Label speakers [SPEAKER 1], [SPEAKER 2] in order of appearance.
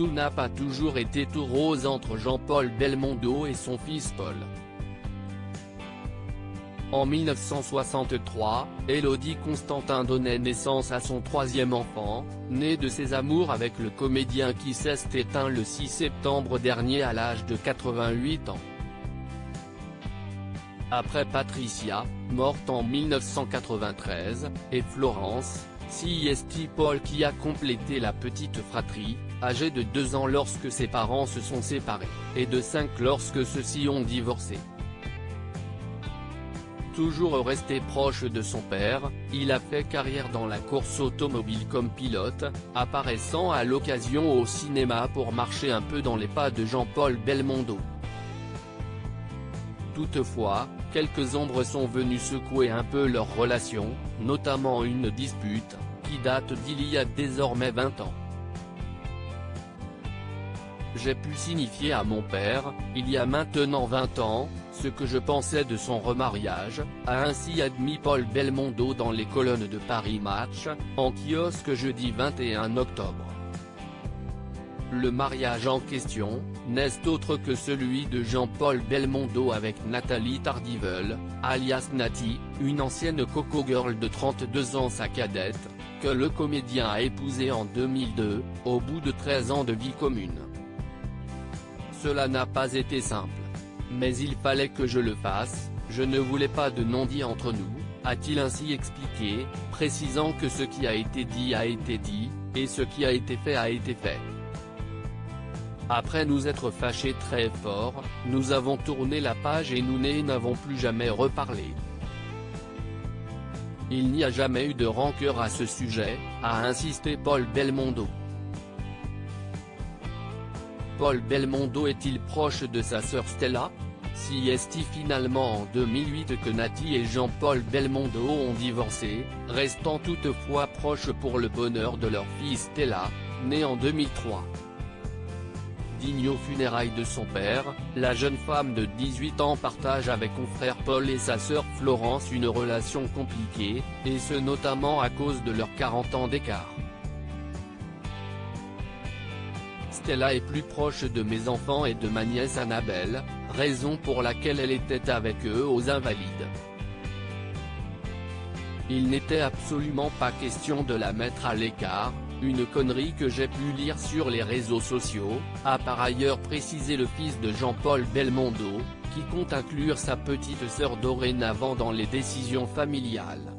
[SPEAKER 1] tout n'a pas toujours été tout rose entre Jean-Paul Belmondo et son fils Paul. En 1963, Élodie Constantin donnait naissance à son troisième enfant, né de ses amours avec le comédien qui s'est éteint le 6 septembre dernier à l'âge de 88 ans. Après Patricia, morte en 1993, et Florence, c'est Paul qui a complété la petite fratrie, âgée de 2 ans lorsque ses parents se sont séparés, et de 5 lorsque ceux-ci ont divorcé. Toujours resté proche de son père, il a fait carrière dans la course automobile comme pilote, apparaissant à l'occasion au cinéma pour marcher un peu dans les pas de Jean-Paul Belmondo. Toutefois, quelques ombres sont venues secouer un peu leur relation, notamment une dispute, qui date d'il y a désormais 20 ans. J'ai pu signifier à mon père, il y a maintenant 20 ans, ce que je pensais de son remariage, a ainsi admis Paul Belmondo dans les colonnes de Paris Match, en kiosque jeudi 21 octobre. Le mariage en question, n'est autre que celui de Jean-Paul Belmondo avec Nathalie Tardivel, alias Nati, une ancienne Coco Girl de 32 ans sa cadette, que le comédien a épousée en 2002, au bout de 13 ans de vie commune. Cela n'a pas été simple. Mais il fallait que je le fasse, je ne voulais pas de non-dit entre nous, a-t-il ainsi expliqué, précisant que ce qui a été dit, et ce qui a été fait a été fait. Après nous être fâchés très fort, nous avons tourné la page et nous n'avons plus jamais reparlé. Il n'y a jamais eu de rancœur à ce sujet, a insisté Paul Belmondo. Paul Belmondo est-il proche de sa sœur Stella? C'est finalement en 2008 que Nati et Jean-Paul Belmondo ont divorcé, restant toutefois proches pour le bonheur de leur fille Stella, née en 2003. Digne aux funérailles de son père, la jeune femme de 18 ans partage avec son frère Paul et sa sœur Florence une relation compliquée, et ce notamment à cause de leurs 40 ans d'écart. Stella est plus proche de mes enfants et de ma nièce Annabelle, raison pour laquelle elle était avec eux aux Invalides. Il n'était absolument pas question de la mettre à l'écart, une connerie que j'ai pu lire sur les réseaux sociaux, a par ailleurs précisé le fils de Jean-Paul Belmondo, qui compte inclure sa petite sœur dorénavant dans les décisions familiales.